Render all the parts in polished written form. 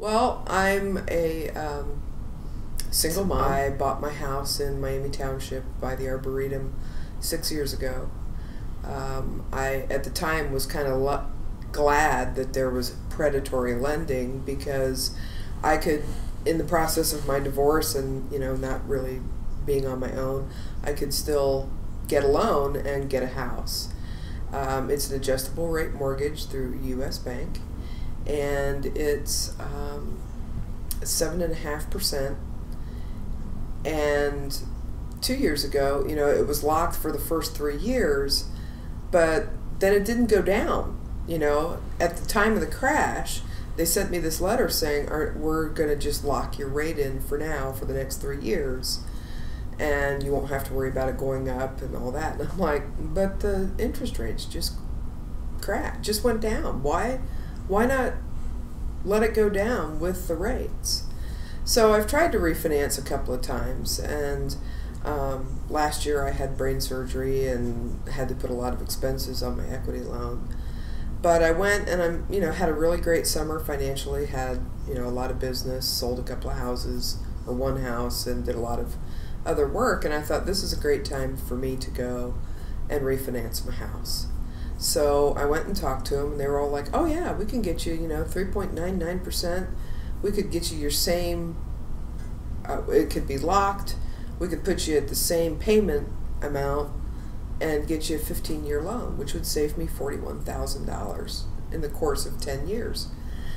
Well, I'm a single mom. I bought my house in Miami Township by the Arboretum 6 years ago. I, at the time, was kind of glad that there was predatory lending because I could, in the process of my divorce and, not really being on my own, I could still get a loan and get a house. It's an adjustable rate mortgage through U.S. Bank, and it's 7.5%. And 2 years ago, it was locked for the first 3 years, but then it didn't go down. At the time of the crash, they sent me this letter saying, we're going to just lock your rate in for now for the next 3 years, and you won't have to worry about it going up and all that. And I'm like, but the interest rates just went down. Why not let it go down with the rates? So I've tried to refinance a couple of times, and last year I had brain surgery and had to put a lot of expenses on my equity loan. But I went and had a really great summer financially, had, a lot of business, sold a couple of houses, or one house, and did a lot of other work, and I thought this is a great time for me to go and refinance my house. So I went and talked to them, and they were all like, oh yeah, we can get you, 3.99%. We could get you your same, it could be locked, we could put you at the same payment amount and get you a 15-year loan, which would save me $41,000 in the course of 10 years.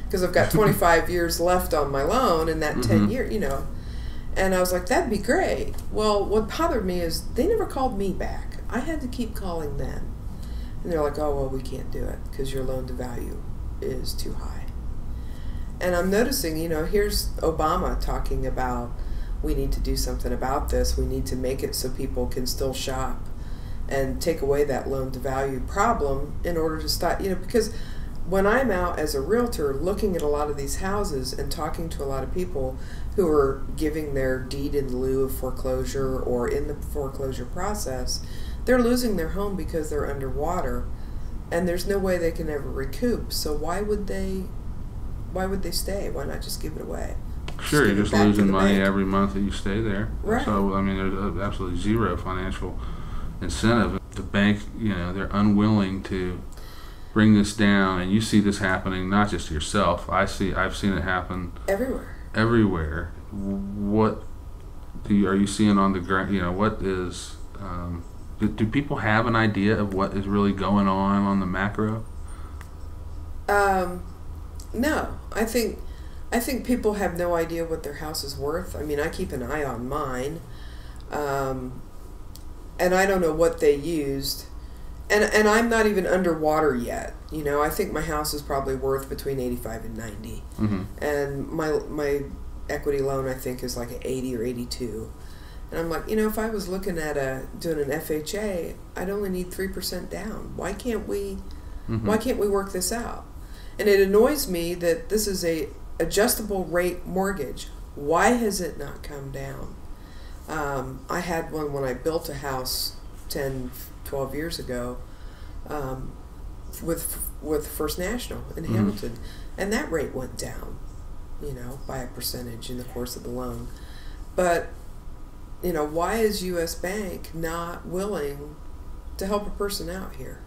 Because I've got 25 years left on my loan in that 10 year, And I was like, that'd be great. Well, what bothered me is they never called me back. I had to keep calling them. And they're like, oh, well, we can't do it because your loan to value is too high. And I'm noticing, here's Obama talking about we need to do something about this. We need to make it so people can still shop and take away that loan to value problem in order to stop, because when I'm out as a realtor looking at a lot of these houses and talking to a lot of people who are giving their deed in lieu of foreclosure or in the foreclosure process, they're losing their home because they're underwater and there's no way they can ever recoup. So why would they stay? Why not just give it away? Sure, you're just losing money every month that you stay there. Right. So, there's absolutely zero financial incentive. The bank, they're unwilling to bring this down, and you see this happening not just to yourself. I've seen it happen everywhere. What are you seeing on the ground? What is do people have an idea of what is really going on the macro? No, I think people have no idea what their house is worth. I keep an eye on mine, and I don't know what they used. And I'm not even underwater yet. I think my house is probably worth between 85 and 90. Mm-hmm. And my equity loan, I think, is like an 80 or 82. And I'm like, if I was looking at doing an FHA, I'd only need 3% down. Why can't we work this out? And it annoys me that this is a adjustable rate mortgage. Why has it not come down? I had one when I built a house 10, 12 years ago with First National in Hamilton, and that rate went down, by a percentage in the course of the loan. But, why is U.S. Bank not willing to help a person out here?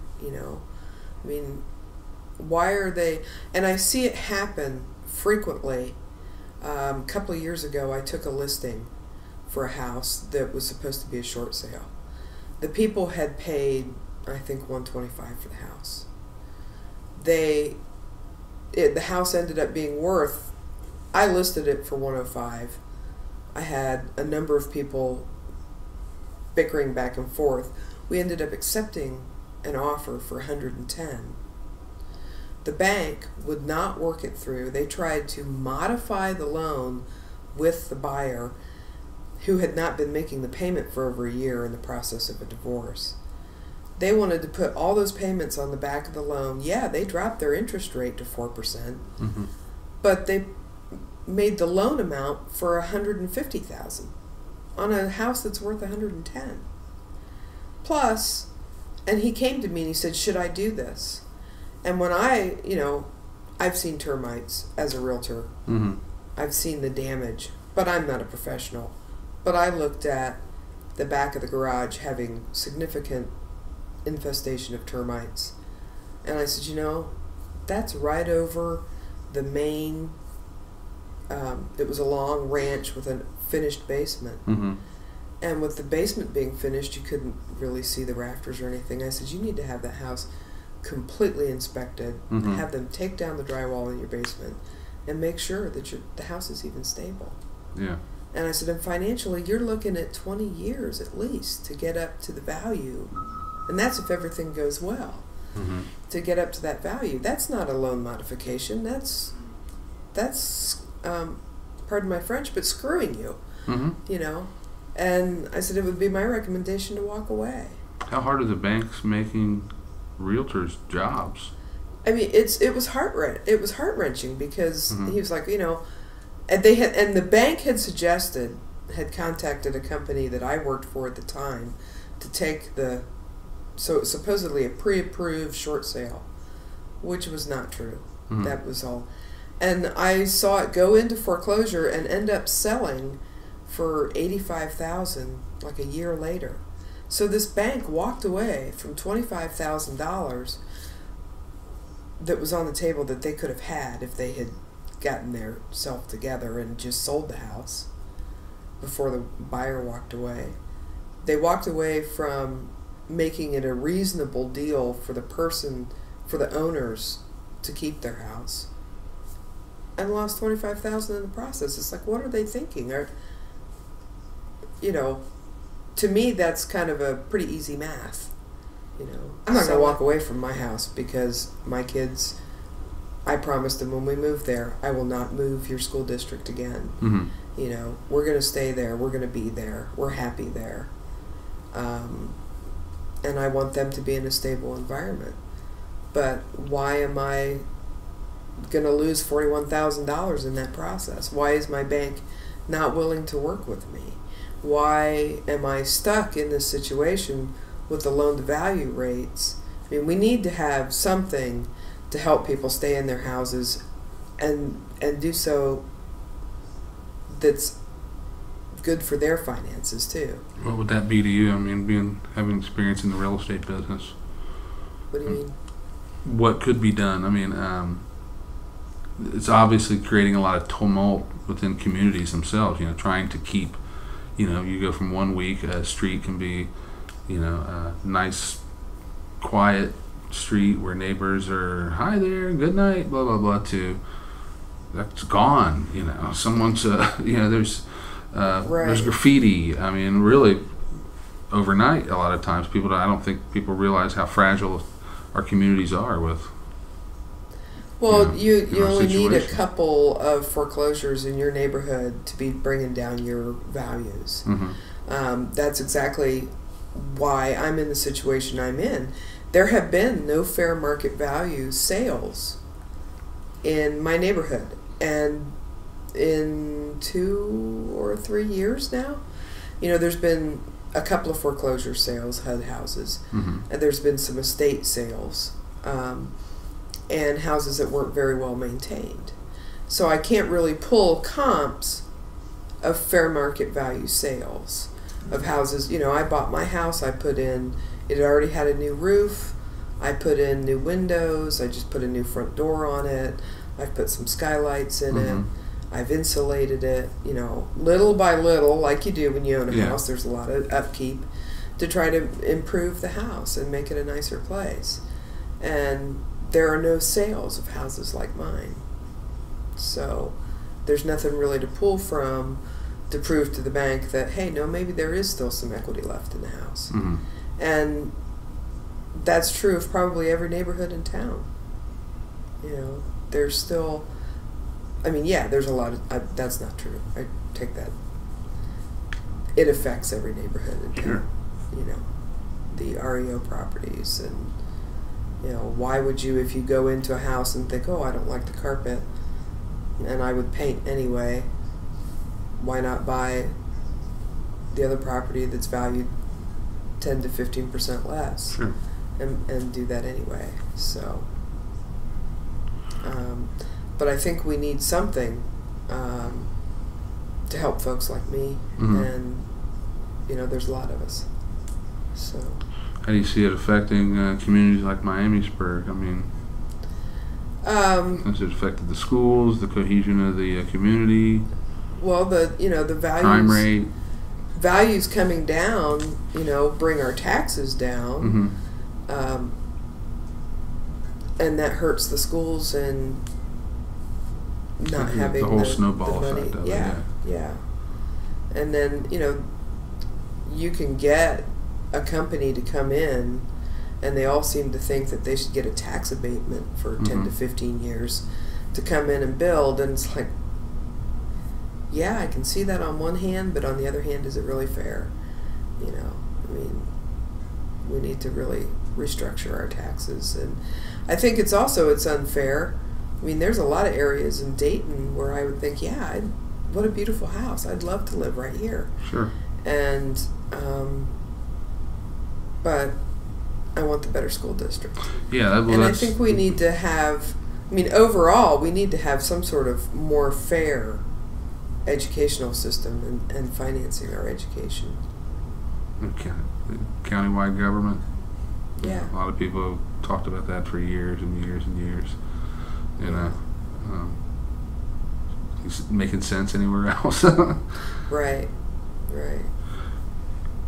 Why are they? And I see it happen frequently. A couple of years ago, I took a listing for a house that was supposed to be a short sale. The people had paid, I think, $125 for the house. The house ended up being worth, I listed it for $105. I had a number of people bickering back and forth. We ended up accepting an offer for $110. The bank would not work it through. They tried to modify the loan with the buyer, who had not been making the payment for over a year in the process of a divorce. They wanted to put all those payments on the back of the loan. Yeah, they dropped their interest rate to 4%, but they made the loan amount for $150,000 on a house that's worth $110,000. Plus, and he came to me and he said, should I do this? And when I I've seen termites as a realtor. Mm-hmm. I've seen the damage, but I'm not a professional. But I looked at the back of the garage having significant infestation of termites. And I said, that's right over the main, it was a long ranch with a finished basement. Mm-hmm. And with the basement being finished, you couldn't really see the rafters or anything. I said, you need to have that house completely inspected, Mm-hmm. have them take down the drywall in your basement, and make sure that the house is even stable. Yeah. And I said, and financially, you're looking at 20 years at least to get up to the value. And that's if everything goes well. Mm-hmm. To get up to that value. That's not a loan modification. That's pardon my French, but screwing you. Mm-hmm. And I said it would be my recommendation to walk away. How hard are the banks making realtors' jobs? I mean, it was heart wrenching because Mm-hmm. he was like, and the bank had contacted a company that I worked for at the time to take so it was supposedly a pre-approved short sale, which was not true. Mm-hmm. That was all. And I saw it go into foreclosure and end up selling for $85,000 like a year later. So this bank walked away from $25,000 that was on the table that they could have had if they had gotten their self together and just sold the house before the buyer walked away. They walked away from making it a reasonable deal for the owners to keep their house, and lost $25,000 in the process. It's like, what are they thinking? To me, that's kind of a pretty easy math. I'm not going to walk away from my house because my kids, I promised them when we moved there, I will not move your school district again. Mm-hmm. We're going to stay there. We're going to be there. We're happy there. And I want them to be in a stable environment. But why am I going to lose $41,000 in that process? Why is my bank not willing to work with me? Why am I stuck in this situation with the loan-to-value rates? I mean, we need to have something to help people stay in their houses and do so that's good for their finances too. What would that be to you? I mean, having experience in the real estate business. What do you mean? What could be done? I mean, it's obviously creating a lot of tumult within communities themselves. Trying to keep, you go from 1 week, a street can be, a nice, quiet street where neighbors are, hi there, good night, blah, blah, blah, to that's gone. Someone's, there's graffiti. I mean, really, overnight, a lot of times, I don't think people realize how fragile our communities are with. Well, you only need a couple of foreclosures in your neighborhood to be bringing down your values. Mm-hmm. That's exactly why I'm in the situation I'm in. There have been no fair market value sales in my neighborhood, and in 2 or 3 years now, there's been a couple of foreclosure sales, HUD houses, mm-hmm. and there's been some estate sales, and houses that weren't very well maintained. So I can't really pull comps of fair market value sales of houses. I bought my house, it had already had a new roof, I put in new windows, I just put a new front door on it, I've put some skylights in mm-hmm. it, I've insulated it, little by little, like you do when you own a house. There's a lot of upkeep to try to improve the house and make it a nicer place. And there are no sales of houses like mine. So there's nothing really to pull from to prove to the bank that, hey, no, maybe there is still some equity left in the house. Mm-hmm. And that's true of probably every neighborhood in town. There's still, there's a lot of, that's not true. I take that. It affects every neighborhood in town. Sure. The REO properties, and, why would you, if you go into a house and think, oh, I don't like the carpet, and I would paint anyway, why not buy the other property that's valued 10 to 15% less? Sure. And do that anyway. So But I think we need something to help folks like me, and there's a lot of us. So, how do you see it affecting communities like Miamisburg? I mean, has it affected the schools, the cohesion of the community? Well, the values, crime rate, values coming down, bring our taxes down, and that hurts the schools and not having the whole snowball money. effect of Yeah. And then you can get a company to come in, and they all seem to think that they should get a tax abatement for 10 to 15 years to come in and build, and it's like, yeah, I can see that on one hand, but on the other hand, is it really fair? I mean, we need to really restructure our taxes, and I think it's unfair. I mean, there's a lot of areas in Dayton where I would think, yeah, what a beautiful house. I'd love to live right here. Sure. And, but I want the better school district. Yeah, and I think we need to have, overall, we need to have some sort of more fair educational system and financing our education. Okay. Countywide government. Yeah. A lot of people have talked about that for years and years and years. Is it making sense anywhere else? Right.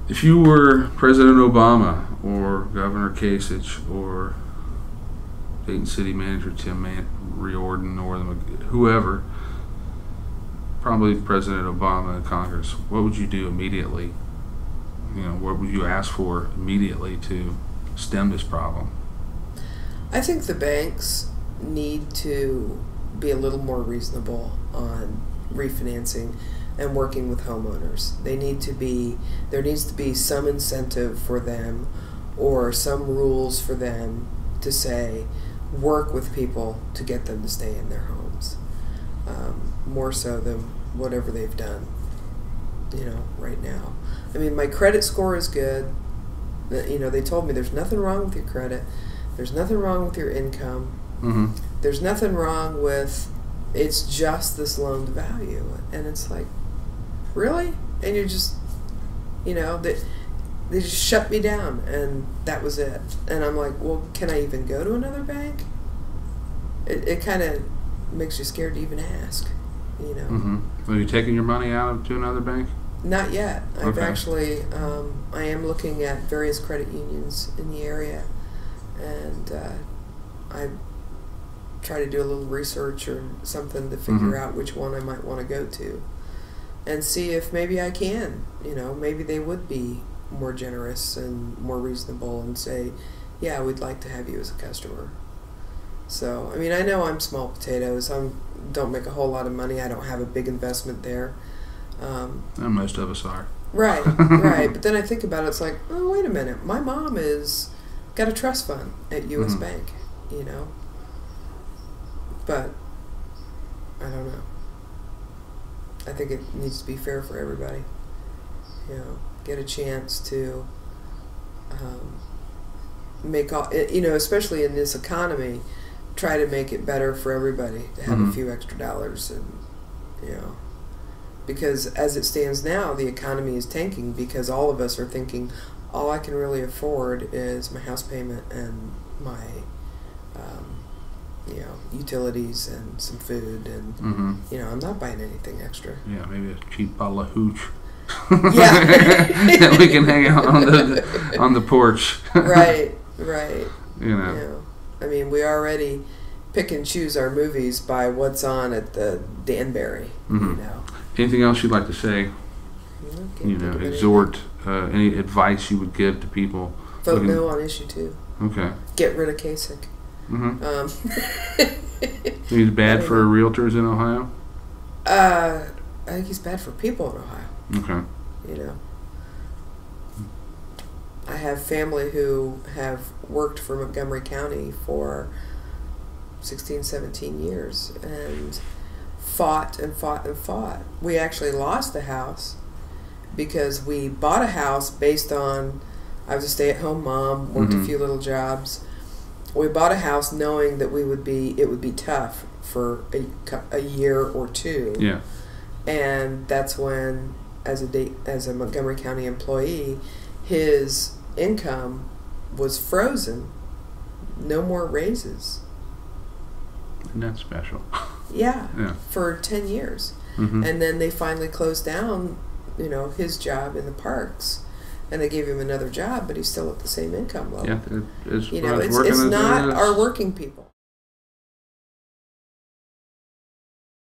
If you were President Obama or Governor Kasich or Dayton City Manager Tim Riordan or whoever, probably President Obama and Congress, what would you do immediately? What would you ask for immediately to stem this problem? I think the banks need to be a little more reasonable on refinancing and working with homeowners. There needs to be some incentive for them or some rules for them to say, work with people to get them to stay in their homes. More so than whatever they've done, right now. I mean, my credit score is good. They told me there's nothing wrong with your credit. There's nothing wrong with your income. There's nothing wrong with, it's just this loan to value. And it's like, really? And you're just, they just shut me down, and that was it. And I'm like, well, can I even go to another bank? It kind of makes you scared to even ask, Have you taken your money out to another bank? Not yet. I've Okay. actually, I am looking at various credit unions in the area, and I try to do a little research or something to figure out which one I might want to go to, and see if maybe I can. Maybe they would be more generous and more reasonable and say, yeah, we'd like to have you as a customer. So, I know I'm small potatoes. Don't make a whole lot of money. I don't have a big investment there. And most of us are. Right. But then I think about it, it's like, oh, wait a minute. My mom is got a trust fund at U.S. Bank, But I don't know. I think it needs to be fair for everybody. Get a chance to make all, especially in this economy, try to make it better for everybody to have a few extra dollars, and because as it stands now, the economy is tanking because all of us are thinking, all I can really afford is my house payment and my utilities and some food, and I'm not buying anything extra. Yeah, maybe a cheap bottle of hooch. Yeah. That we can hang out on the porch. Right. We already pick and choose our movies by what's on at the Danbury. Anything else you'd like to say? Exhort any advice you would give to people? Vote no on issue 2. Okay. Get rid of Kasich. He's bad for realtors in Ohio? I think he's bad for people in Ohio. Okay. I have family who have worked for Montgomery County for 16, 17 years and fought. We actually lost the house because we bought a house based on, I was a stay-at-home mom, worked a few little jobs, We bought a house knowing that it would be tough for a year or two. Yeah. And that's when, as a Montgomery County employee, his income was frozen. No more raises. Isn't that special? Yeah. Yeah. For 10 years. Mm-hmm. And then they finally closed down, his job in the parks, and they gave him another job, but he's still at the same income level. Yeah, it's not our working people.